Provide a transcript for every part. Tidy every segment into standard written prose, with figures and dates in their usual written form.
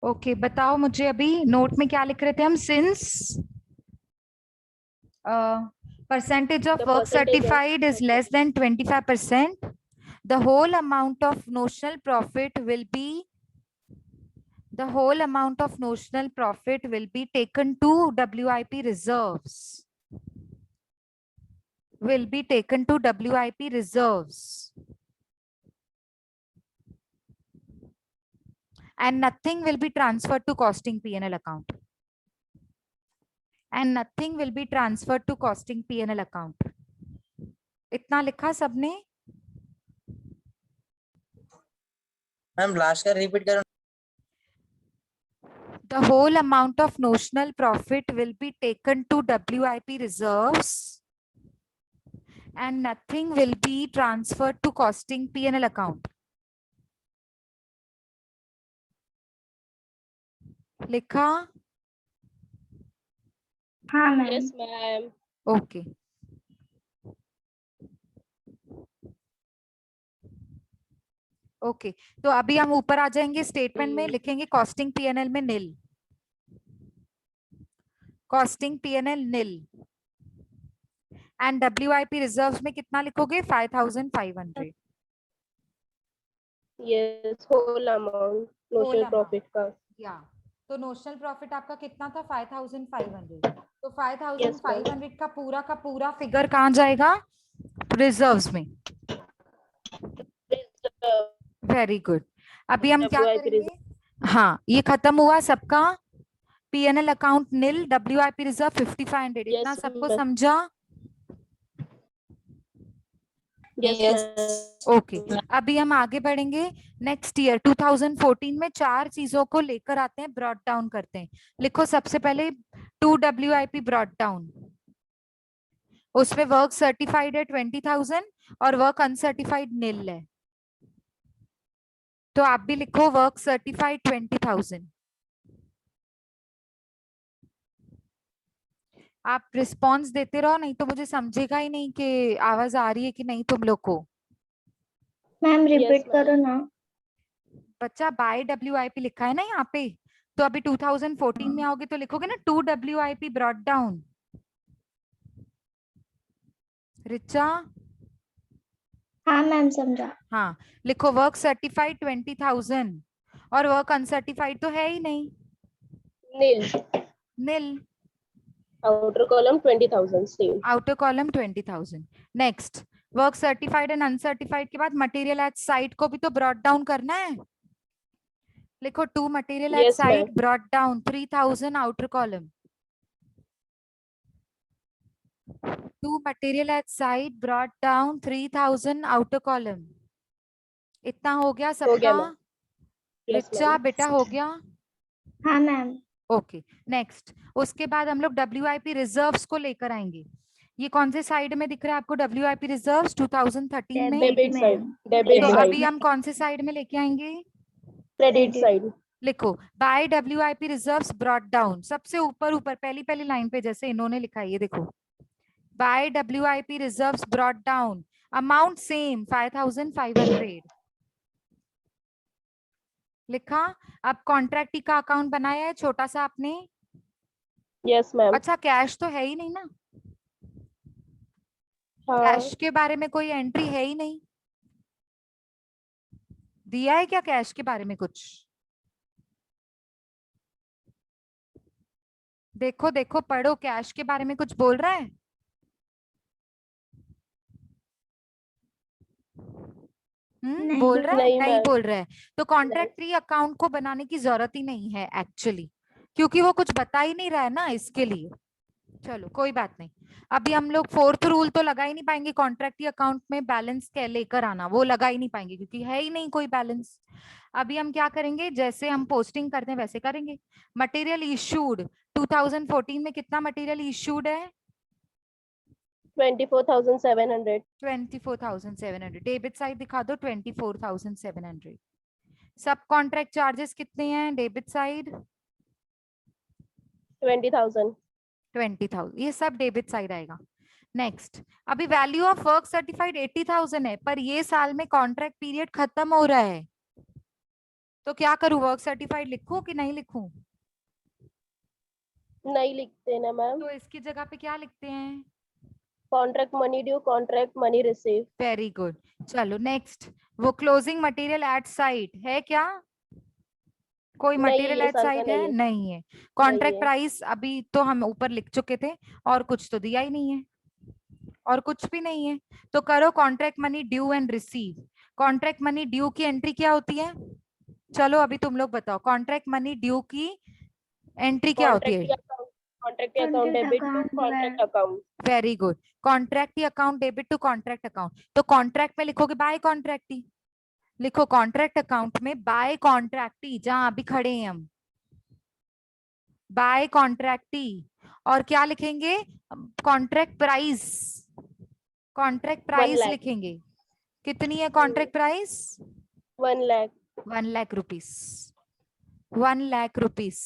Okay बताओ मुझे, अभी नोट में क्या लिख रहे थे हम? Since percentage of The work percentage of certified is less than 25%, the whole amount of notional profit will be taken to WIP reserves. And nothing will be transferred to costing P&L account. इतना लिखा सबने? Ma'am last का repeat करो। The whole amount of notional profit will be taken to WIP reserves and nothing will be transferred to costing P&L account. लिखा? हाँ ma'am. yes ma'am. Okay okay तो अभी हम ऊपर आ जाएंगे, स्टेटमेंट में लिखेंगे कॉस्टिंग P&L में nil, costing P&L nil, and WIP reserves में कितना लिखोगे? 5500। yes whole amount notional profit का या तो नोशनल प्रॉफिट आपका कितना था? 5500। तो 5500 का पूरा फिगर कहाँ जाएगा? रिजर्व्स में। Very good. अभी हम क्या WIP करेंगे? हाँ ये खत्म हुआ सबका। P&L अकाउंट नील, WIP रिजर्व 5500। इतना Yes, सबको ma'am. समझा? yes ओके अभी हम आगे बढ़ेंगे। नेक्स्ट ईयर 2014 में चार चीजों को लेकर आते हैं, ब्रॉट डाउन करते हैं। लिखो सबसे पहले 2 WIP ब्रॉट डाउन। उसमें वर्क सर्टिफाइड है 20,000 और वर्क अनसर्टिफाइड नील है। तो आप भी लिखो वर्क सर्टिफाइड 20,000। आप रिस्पॉन्स देते रहो, नहीं तो मुझे समझेगा ही नहीं कि आवाज आ रही है कि नहीं तुम लोग को। Ma'am Yes, repeat ma'am. करो ना। बच्चा बाय WIP लिखा है ना यहाँ पे, तो अभी 2014 में आओगे तो लिखोगे ना 2 WIP ब्रॉट डाउन। रिचा? हाँ मैम समझा। हाँ लिखो वर्क सर्टिफाइड 20,000 और वर्क अनसर्टिफाइड तो है ही नहीं, nil nil. outer column 20,000 same outer column 20,000। Next work certified and uncertified के बाद मटेरियल एट साइट को भी तो ब्रॉट डाउन करना है। लिखो 2 material at yes ma'am. Site brought down 3,000 outer column. 2 material at site brought down 3,000 outer column. इतना हो गया हो सबका? गया मैम yes रिचा ma'am. बेटा हो गया? हाँ मैम। ओके नेक्स्ट उसके बाद हम लोग WIP रिजर्व्स को लेकर आएंगे। ये कौन से साइड में दिख रहा है आपको WIP रिजर्व्स 2013 में? debit side debit तो side अभी हम कौन से साइड में लेके आएंगे? credit side लिखो by WIP reserves brought down. सबसे ऊपर ऊपर पहली पहली लाइन पे जैसे इन्होंने लिखा है, ये देखो by WIP reserves brought down, amount same 5500 लिखा। अब कॉन्ट्रैक्टी का अकाउंट बनाया है छोटा सा आपने। yes ma'am. अच्छा कैश तो है ही नहीं ना, हाँ कैश के बारे में कोई एंट्री है ही नहीं। दिया है क्या कैश के बारे में कुछ? देखो देखो पढ़ो, कैश के बारे में कुछ बोल रहा है? नहीं। बोल रहा है? नहीं नहीं मैम. बोल रहा है। तो कॉन्ट्रैक्टरी अकाउंट को बनाने की जरूरत ही नहीं है एक्चुअली, क्योंकि वो कुछ बता ही नहीं रहा है ना इसके लिए। चलो कोई बात नहीं। अभी हम लोग फोर्थ रूल तो लगा ही नहीं पाएंगे, कॉन्ट्रैक्टरी अकाउंट में बैलेंस क्या लेकर आना वो लगा ही नहीं पाएंगे क्योंकि है ही नहीं कोई बैलेंस। अभी हम क्या करेंगे, जैसे हम पोस्टिंग करते हैं वैसे करेंगे। मटेरियल इशूड 2014 में कितना मटेरियल इशूड है? 24,700 24,700। डेबिट साइड दिखा दो 24,700। सब कॉन्ट्रैक्ट चार्जेस कितने हैं डेबिट साइड? 20,000 20,000। ये सब डेबिट साइड आएगा। नेक्स्ट अभी वैल्यू ऑफ वर्क सर्टिफाइड 80,000 है, पर ये साल में कॉन्ट्रैक्ट पीरियड खत्म हो रहा है। तो क्या करूं, वर्क सर्टिफाइड लिखूं कि नहीं लिखूं? नहीं लिखते ना मैम। तो इसकी जगह पे क्या लिखते हैं? Contract money due, contract money receive. Very good. चलो नेक्स्ट, वो क्लोजिंग मटेरियल एट साइट है क्या? कोई नहीं है, मटेरियल ये एट साल का साइट है? नहीं है। नहीं है। नहीं कॉन्ट्रैक्ट है। प्राइस अभी तो हम ऊपर लिख चुके थे, और कुछ तो दिया ही नहीं है, और कुछ भी नहीं है। तो करो contract money due and receive. Contract money due की एंट्री क्या होती है? चलो अभी तुम लोग बताओ, कॉन्ट्रैक्ट मनी ड्यू की एंट्री क्या होती है? Contract account Contract debit to account contract where account. Very good. Contract account debit to contract account. तो कॉन्ट्रैक्ट में लिखोगे बाय कॉन्ट्रैक्टी, लिखो कॉन्ट्रैक्ट अकाउंट में बाय कॉन्ट्रैक्टी, जहां अभी खड़े हैं हम, बाय कॉन्ट्रैक्टी। और क्या लिखेंगे? Contract price, contract 1 price lakh. लिखेंगे। कितनी है contract price? 1 lakh. 1 lakh rupees, 1 lakh rupees.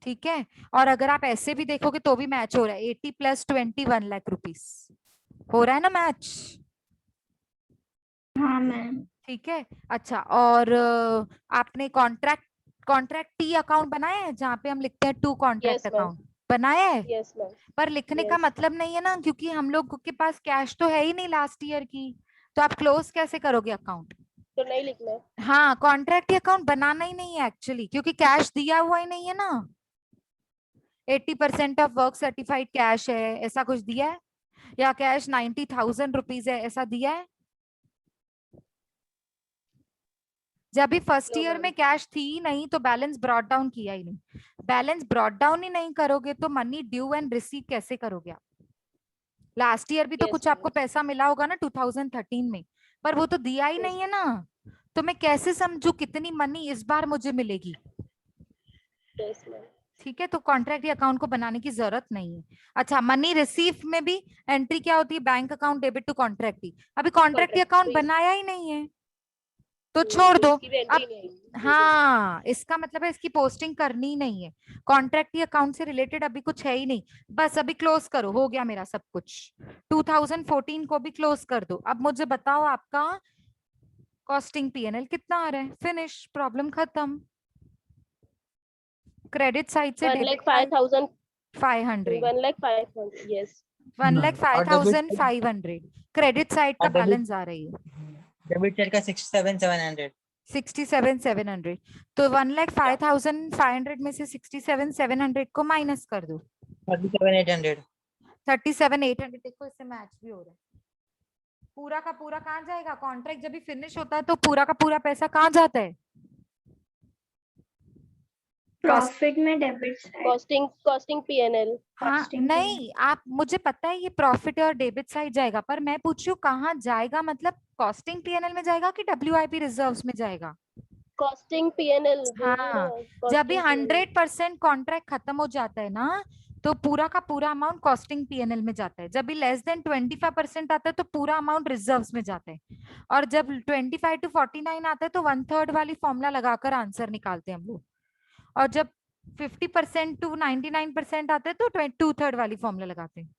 ठीक है। और अगर आप ऐसे भी देखोगे तो भी मैच हो रहा है, 80 + 20 1 लाख रुपीस, हो रहा है ना मैच? हाँ मैम। ठीक है। अच्छा, और आपने कॉन्ट्रैक्ट कॉन्ट्रैक्ट टी अकाउंट बनाया है, जहाँ पे हम लिखते हैं to contract yes ma'am. Account? बनाया है। Yes ma'am. पर लिखने का यस। मतलब नहीं है ना, क्योंकि हम लोग के पास कैश तो है ही नहीं लास्ट ईयर की, तो आप क्लोज कैसे करोगे अकाउंट? तो नहीं लिखना है। हाँ, कॉन्ट्रैक्ट अकाउंट बनाना ही नहीं है एक्चुअली, क्योंकि कैश दिया हुआ ही नहीं है ना। 80% ऑफ वर्क सर्टिफाइड कैश है, ऐसा कुछ दिया है? या कैश 90,000 रुपीज है, ऐसा दिया है? जब भी फर्स्ट नो ईयर मैम। में कैश थी ही नहीं, तो बैलेंस ब्रॉट डाउन किया ही नहीं। बैलेंस ब्रॉट डाउन ही नहीं करोगे तो मनी ड्यू एंड रिसीव कैसे करोगे आप? लास्ट ईयर भी तो यस कुछ आपको मैम। पैसा मिला होगा ना 2013 में, पर वो तो दिया ही यस। नहीं है ना। तो मैं कैसे समझू कितनी मनी इस बार मुझे मिलेगी? Yes ma'am. ठीक है, तो कॉन्ट्रैक्ट अकाउंट को बनाने की जरूरत नहीं है। अच्छा, मनी रिसीव में भी एंट्री क्या होती है? Bank account debit to contract. अभी कॉन्ट्रैक्ट कॉन्ट्रैक्ट अकाउंट तो बनाया ही नहीं है, तो छोड़ तो दो। इसकी भी एंट्री अब नहीं आएगी। हाँ, इसका मतलब है इसकी पोस्टिंग करनी ही नहीं है। कॉन्ट्रैक्ट अकाउंट से रिलेटेड अभी कुछ है ही नहीं। बस अभी क्लोज करो, हो गया मेरा सब कुछ। 2014 को भी क्लोज कर दो। अब मुझे बताओ आपका कॉस्टिंग पीएनएल कितना आ रहा है? फिनिश, प्रॉब्लम खत्म। क्रेडिट साइड से 1 debit lakh side 5,000। 500, 1 lakh 500। Yes. 1,05,500 credit side का और डेबिट बैलेंस आ रही है। डेबिट साइड का 67,700। 67,700। तो 1,05,500 में से 67,700 को माइनस कर दो। 37,800। 37,800। देखो इससे मैच भी हो रहा है। पूरा का पूरा कहाँ जाएगा? कॉन्ट्रैक्ट जब भी फिनिश होता है तो पूरा का पूरा पैसा कहाँ जाता है? प्रॉफिट में डेबिट साइड। Costing PNL. हाँ Costing नहीं, आप मुझे पता है ये प्रॉफिट और डेबिट साइड जाएगा, पर मैं पूछ रही हूँ कहाँ जाएगा, मतलब कॉस्टिंग पीएनएल में जाएगा कि डब्ल्यूआईपी रिजर्व्स में जाएगा? कॉस्टिंग पीएनएल जो है ना। हाँ, जब भी कॉस्टिंग पीएनएल। 100% कॉन्ट्रैक्ट खत्म हो जाता है ना, तो पूरा का पूरा अमाउंट कॉस्टिंग पीएनएल में जाता है। जब भी <25% आता है तो पूरा अमाउंट रिजर्व्स में जाता है। और जब 25 to 49 आता है तो 1/3 वाली फॉर्मूला लगाकर आंसर निकालते हैं हम लोग। और जब 50% to 99% आता है तो 2/3 वाली फॉर्मूला लगाते हैं।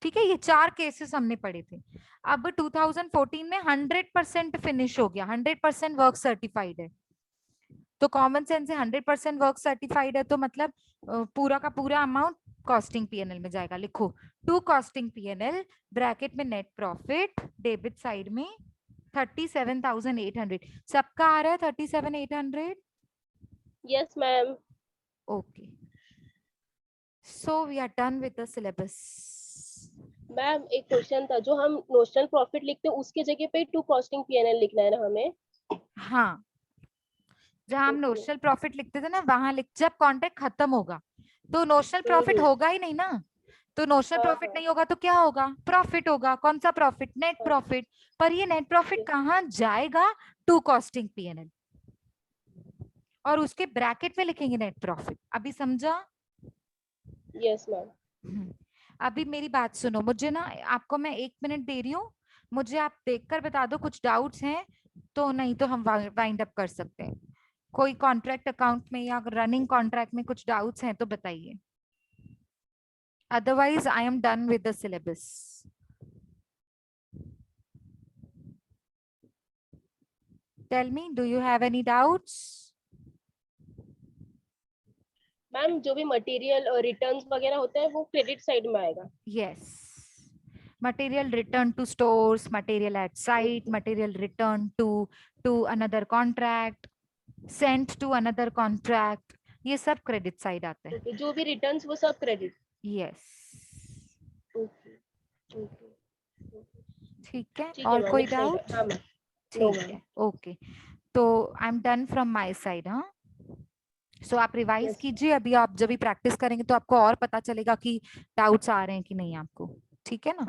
ठीक है, ये 4 केसेस हमने पढ़े थे। अब 2014 में 100% फिनिश हो गया, 100% वर्क सर्टिफाइड है, तो कॉमन सेंस से 100% वर्क सर्टिफाइड है, तो मतलब पूरा का पूरा अमाउंट कॉस्टिंग पीएनएल में जाएगा। लिखो टू कॉस्टिंग पीएनएल, ब्रैकेट में नेट प्रॉफिट, डेबिट साइड में 37,800। सबका आ रहा है 37,800? Yes ma'am. Okay, so we are done with the syllabus. Ma'am एक क्वेश्चन था, जो हम नोशनल प्रॉफिट लिखते हैं उसके जगह पे टू कॉस्टिंग पीएनएल लिखना है ना हमें? हाँ, जहां हम ओके। नोशनल प्रॉफिट लिखते थे ना, वहां लिख, जब कॉन्ट्रैक्ट खत्म होगा तो नोशनल प्रॉफिट होगा ही नहीं ना। तो नोशनल हाँ प्रॉफिट हाँ नहीं होगा तो क्या होगा? प्रॉफिट होगा। कौन सा प्रॉफिट? नेट हाँ। प्रॉफिट। पर ये नेट प्रॉफिट कहाँ जाएगा? टू कॉस्टिंग पीएनएल, और उसके ब्रैकेट में लिखेंगे नेट प्रॉफिट। अभी समझा? Yes ma'am. अभी मेरी बात सुनो, मुझे ना, आपको मैं 1 मिनट दे रही हूँ, मुझे आप देखकर बता दो कुछ डाउट्स हैं तो, नहीं तो हम वाइंड अप कर सकते हैं। कोई कॉन्ट्रैक्ट अकाउंट में या रनिंग कॉन्ट्रैक्ट में कुछ डाउट्स हैं तो बताइए, otherwise I am done with the syllabus. Tell me, do you have any doubts? Ma'am जो भी मटेरियल रिटर्न्स वगैरह होता है वो क्रेडिट साइड में आएगा। Yes. Material returned to stores, material at site, material returned to another contract, sent to another contract. ये सब क्रेडिट साइड आते हैं. ओके, जो भी रिटर्न्स वो सब क्रेडिट। Yes. ओके ओके ठीक है, ठीक है और मैम, कोई next time- डाउट? हाँ मैम, no ठीक ma'am. है, ओके. तो आई am done from my side. हाँ, सो आप रिवाइज Yes. कीजिए. अभी आप जब भी प्रैक्टिस करेंगे तो आपको और पता चलेगा कि डाउट्स आ रहे हैं कि नहीं आपको. ठीक है ना?